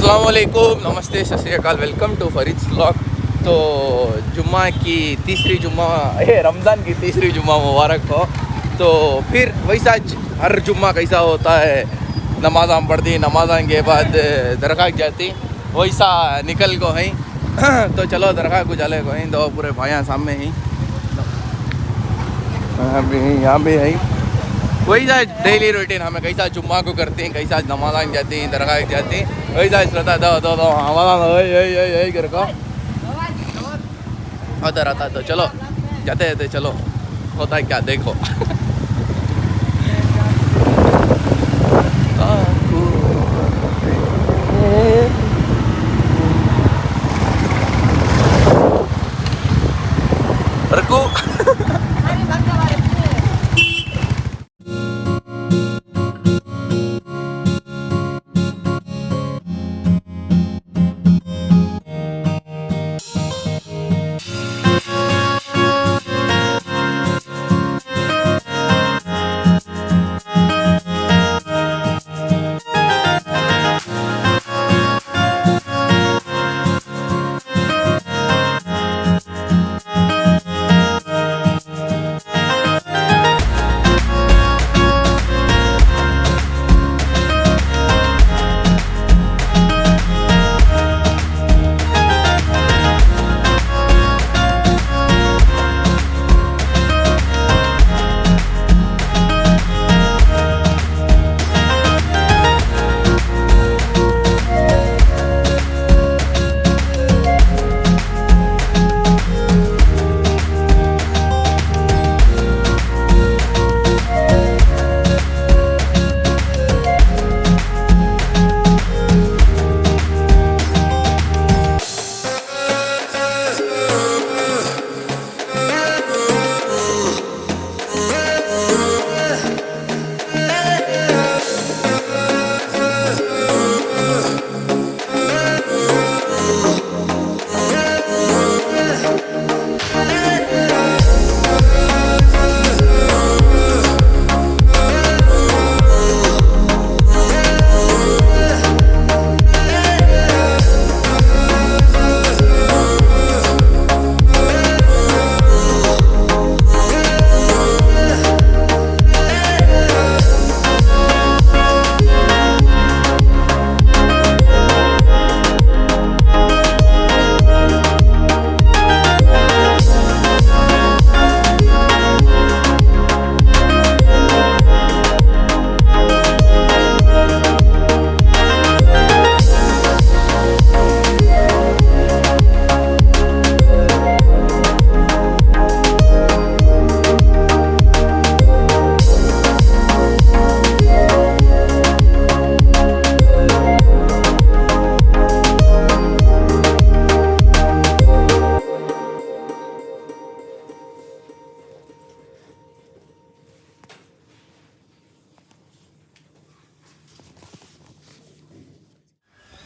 अस्सलाम वालेकुम, नमस्ते, सत श्री अकाल, वेलकम टू फरीद्स व्लॉग। तो जुम्मा की तीसरी जुम्मा रमज़ान की तीसरी जुम्मा मुबारक हो। तो फिर वैसा हर जुम्मा कैसा होता है, नमाज़ां पढ़ती, नमाज़ां के बाद दरगाह जाती, वैसा निकल को हैं। तो चलो दरगाह को चले को हैं, दो पूरे भाइयाँ सामने ही, यहाँ भी है। वही सा डेली रूटीन हमें कैसा जुम्मा को करते हैं, कैसा नमाज़ां जाती हैं, दरगाह जाती हैं, वैसा रहता दो हमारा कर को होता रहता। तो चलो जाते रहते, चलो होता है क्या देखो। रखो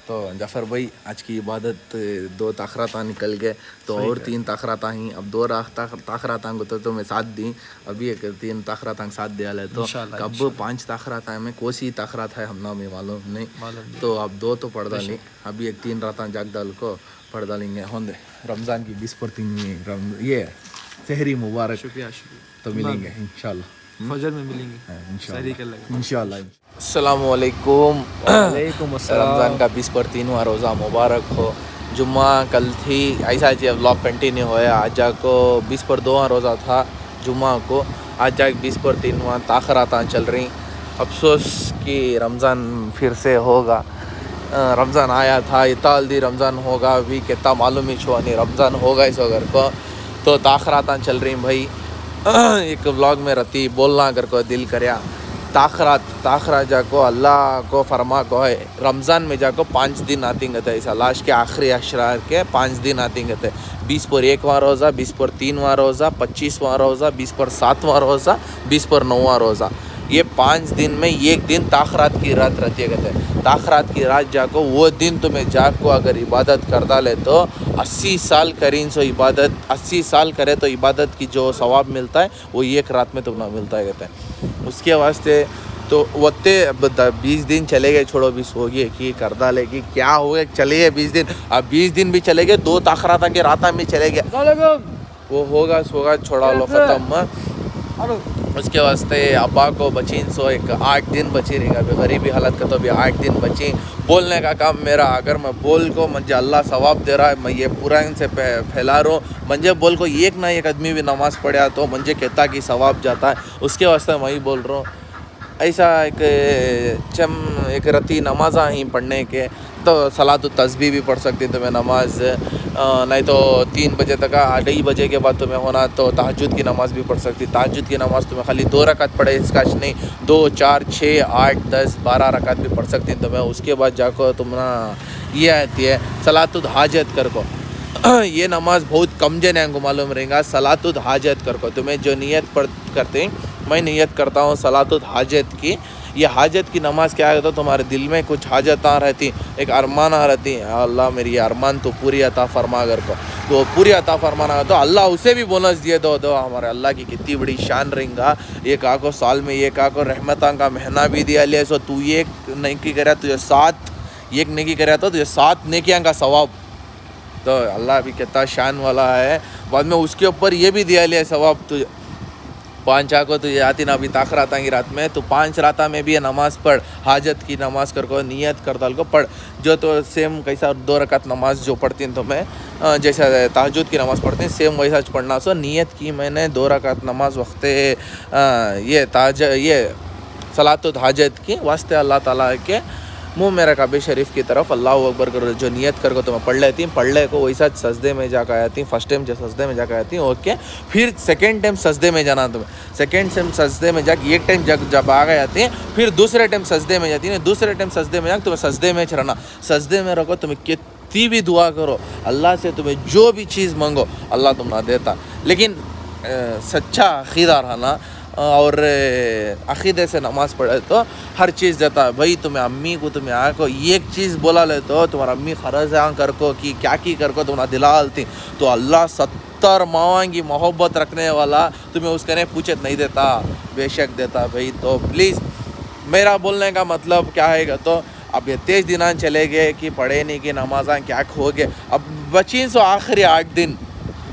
तो जाफ़र भाई, आज की इबादत 2 ताखराता निकल गए, तो और 3 ताखराता ही, अब 2 ताखराता को तो मैं साथ दी, अभी एक 3 ताखराता साथ दिया ले, तो कब 5 ताखराता में कोसी ताखरात है हमना में मालूम नहीं। तो अब 2 तो पढ़ डाली, अभी एक 3 रात जाग डाल को पढ़ डालेंगे। होंगे रमज़ान की 20 पर 3 ये सहरी मुबारक, शुक्रिया तो मिलेंगे इंशाल्लाह, फजर में मिलेंगे इंशाल्लाह। अस्सलामु अलैकुम। रमज़ान का 20 पर 3वां रोज़ा मुबारक हो। जुम्मा कल थी, ऐसा जी व्लॉग कंटिन्यू होया। आज जाको 20 पर 2वां रोज़ा था जुम्मा को, आज जाके 20 पर 3वां ताखरातां चल रही। अफसोस कि रमज़ान फिर से होगा। रमज़ान आया था, इताल दी रमज़ान होगा, अभी कितना मालूम ही छुआ नहीं रमज़ान होगा इस अगर को। तो ताखरातां चल रही भाई। एक व्लॉग में रहती बोलना अगर को दिल करया, ताखरा जाको अल्लाह को फरमा को है, रमज़ान में जाको 5 दिन आती गए ऐसा, लास्ट के आखिरी अशरार के 5 दिन आती गए। 20 पर 1वां रोज़ा, 20 पर 3वां रोज़ा, 25वां रोज़ा, 20 पर 7वां रोज़ा, 20 पर 9वां रोज़ा। ये 5 दिन में एक दिन ताखरात की रात रहती है। कहते हैं ताखरात की रात जाको, वो दिन तुम्हें जाग को अगर इबादत कर डाले तो 80 साल करीन सो इबादत, 80 साल करे तो इबादत की जो सवाब मिलता है वो एक रात में तुम्हें मिलता है। कहते हैं उसके वास्ते तो वत्ते 20 दिन चले गए, छोड़ो 20 हो गए कि कर डाले कि क्या हो गया, चले गए 20 दिन। अब 20 दिन भी चले गए, 2 ताखराता के राता में चले गए, वो होगा छोड़ा लो ख़त्म। उसके वास्ते अब्बा को बचीन सो एक 8 दिन बची रहेगा, अभी गरीबी हालत का तो अभी 8 दिन बची। बोलने का काम मेरा, अगर मैं बोल को मुझे अल्लाह सवाब दे रहा है, मैं ये पूरा इनसे फैला रहा हूँ। मुझे बोल को एक ना एक आदमी भी नमाज़ पढ़ा तो मुझे कहता कि सवाब जाता है, उसके वास्ते मैं ही बोल रहा हूँ। ऐसा एक रती नमाज़ा ही पढ़ने के तो सलात तस्बीह भी पढ़ सकती तुम्हें नमाज, नहीं तो 3 बजे तक 2:30 बजे के बाद तुम्हें होना तो तहज्जुद की नमाज़ भी पढ़ सकती। तहज्जुद की नमाज़ तुम्हें खाली 2 रकात पढ़े इसका नहीं, 2, 4, 6, 8, 10, 12 रकात भी पढ़ सकती तुम्हें। उसके बाद जाकर तुम ना ये आती है सलातुल हाजत कर को ये नमाज़ बहुत कम जने को मालूम रहेगा। सलातुल हाजत कर को तुम्हें जो नियत पढ़ करते, मैं नियत करता हूँ सलातुल हाजत की। ये हाजत की नमाज़ क्या है तो तुम्हारे दिल में कुछ हाजत आ रहती, एक अरमान आ रहती, अल्लाह मेरी अरमान तो पूरी अता फरमा कर को, तो पूरी अता फरमाना तो अल्लाह उसे भी बोनस दिए दो हमारे अल्लाह की कितनी बड़ी शान रहेगा। एक आको साल में एक आको रहमतां का महीना भी दिया लिया, सो तू एक नेकी करे तुझे 7, एक नेकी करे तो तुझे 7 नेकियां का सवाब, तो अल्लाह भी कितना शान वाला है। बाद में उसके ऊपर ये भी दिया लिया सवाब, तुझे 5 आको तुझे आती ना अभी ताखराता की रात में, तो 5 राता में भी ये नमाज़ पढ़, हाजत की नमाज़ कर को नियत कर डाल को पढ़। जो तो सेम कैसा 2 रकात नमाज़ जो पढ़ती हैं तो मैं जैसा तहज्जुद की नमाज़ पढ़ती हैं सेम वैसा पढ़ना। सो नियत की मैंने 2 रकात नमाज़ वक्ते ये सलातुल हाजत की वास्ते अल्लाह ताला के मुँह मेरा काबे शरीफ की तरफ अल्लाह अकबर कर जो नियत कर को तो मैं पढ़ लेती हूँ, पढ़ ले को वैसा सजदे में जाकर आती हूँ। फर्स्ट टाइम जो सजदे में जाकर आती हूँ ओके, फिर सेकंड टाइम सजदे में जाना तुम्हें, सेकंड टाइम सजदे में जाकर एक टाइम जब आ गए आती हैं, फिर दूसरे टाइम सजदे में जाती है, दूसरे टाइम सजदे में जाकर तुम्हें सजदे में रहना, सजदे में रखो। तुम्हें कितनी भी दुआ करो अल्लाह से, तुम्हें जो भी चीज़ मांगो अल्लाह तुम ना देता, लेकिन सच्चा अक़ीदा रहना और अक़ीदे से नमाज़ पढ़े तो हर चीज़ देता है। भाई तुम्हें अम्मी को तुम्हें आको एक चीज़ बोला ले तो तुम्हारा अम्मी खरज कर को कि क्या की कर को तुम्हारा दिलालती, तो अल्लाह 70 मावां की मोहब्बत रखने वाला तुम्हें उसके ने पूछे नहीं देता, बेशक देता भाई। तो प्लीज़ मेरा बोलने का मतलब क्या है तो अब ये 23 दिन चले गए कि पढ़े नहीं कि नमाज़ा क्या खो गए, अब बची सो आखिरी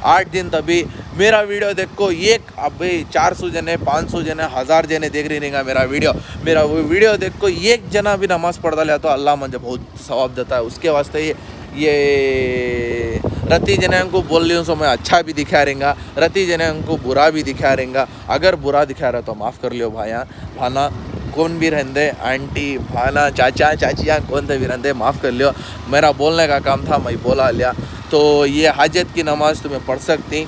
8 दिन तभी मेरा वीडियो देखो एक अभी 400 जने 500 जने 1000 जने देख रही रहेगा मेरा वो वीडियो देखो एक जना भी नमाज़ पढ़ डाले तो अल्लाह मुझे बहुत सवाब देता है। उसके वास्ते ये रती जने को बोल रही हूँ सो मैं अच्छा भी दिखा रहेगा, रती जने को बुरा भी दिखा रहेगा। अगर बुरा दिखा रहा तो माफ़ कर लियो भाया भाना, कौन भी रहंदे आंटी भाना चाचा चाचियाँ कौन से भी रहंदे माफ़ कर लियो, मेरा बोलने का काम था मैं बोला लिया। तो ये हाजत की नमाज़ तुम्हें पढ़ सकती,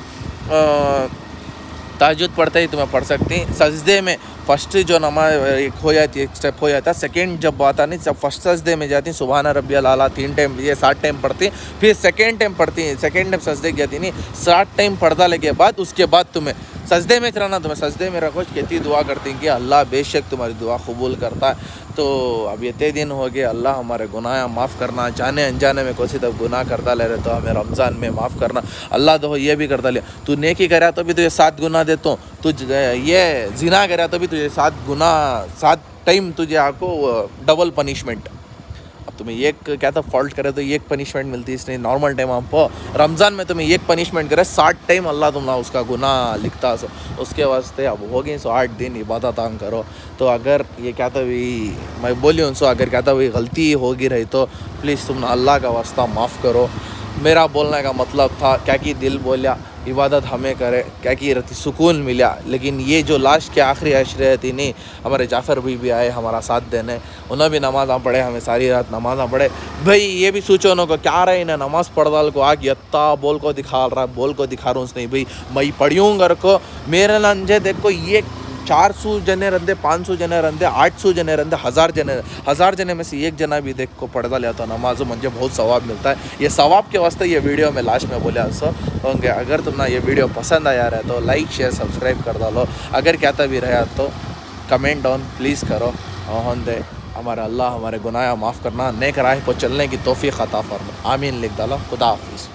तहज्जुद पढ़ते ही तुम्हें पढ़ सकती। सजदे में फर्स्ट जो नमाज एक हो जाती है, एक स्टेप हो जाता है, सेकंड जब आता नहीं जब फर्स्ट सजदे में जाती सुबहान रब्बियल आला 3 टाइम ये 7 टाइम पढ़ती, फिर सेकंड टाइम पढ़ती है, सेकंड टाइम सजदे की जाती नहीं 7 टाइम पढ़ता लगे बाद उसके बाद तुम्हें सजदे में रहना, तुम्हें सजदे में रखो कितनी दुआ करती कि अल्लाह बेशक तुम्हारी दुआ कबूल करता है। तो अब ये 3 दिन हो गए, अल्लाह हमारे गुनाह माफ़ करना, जाने अनजाने में कोई तब गुनाह करता ले रहे तो हमें रमज़ान में माफ़ करना। अल्लाह तो ये भी करता लिया, तू नेकी करा तो भी तुझे 7 गुना देता हूँ, तू ये जिना करा तो भी तुझे 7 गुना 7 टाइम तुझे आपको डबल पनिशमेंट। अब तुम्हें एक क्या था फॉल्ट करे तो एक पनिशमेंट मिलती है, इसलिए नॉर्मल टाइम आपको रमज़ान में तुम्हें एक पनिशमेंट करे 60 टाइम अल्लाह तुम ना उसका गुनाह लिखता सो। उसके वास्ते अब हो गई सो 8 दिन इबादत आम करो। तो अगर ये क्या था भी मैं बोली उनसे अगर क्या था भी गलती होगी रही तो प्लीज़ तुम ना अल्लाह का वास्ता माफ़ करो। मेरा बोलने का मतलब था क्या कि दिल बोलिया इबादत हमें करे क्या कि रहती सुकून मिला, लेकिन ये जो लास्ट के आखिरी अशरे थी नहीं, हमारे जाफ़र भाई भी आए हमारा साथ देने, उन्हें भी नमाज़ पढ़े, हमें सारी रात नमाज़ पढ़े। भाई ये भी सोचो उनको क्या रहे ना नमाज़ पढ़ डाल को आग यत्ता बोल को दिखा रहा बोल को दिखा रहा हूँ नहीं भाई मैं पढ़ूँ घर को मेरे लंजे देखो ये 400 जने रंदे 500 जने रंदे 800 जने रंदे 1000 जने में से एक जना भी देख को पढ़ लिया तो नमाज़ों मुझे बहुत सवाब मिलता है। ये सवाब के वास्ते ये वीडियो में लास्ट में बोला सो होंगे। अगर तुम ना ये वीडियो पसंद आया रहा है तो लाइक शेयर सब्सक्राइब कर डालो, अगर क्या भी रहा तो कमेंट डाउन प्लीज़ करो। होंदे हमारा अल्लाह हमारे गुनाह माफ़ करना, नेक राह को चलने की तौफीक अता फरमा, आमीन लिख डालो। खुदा हाफिज़।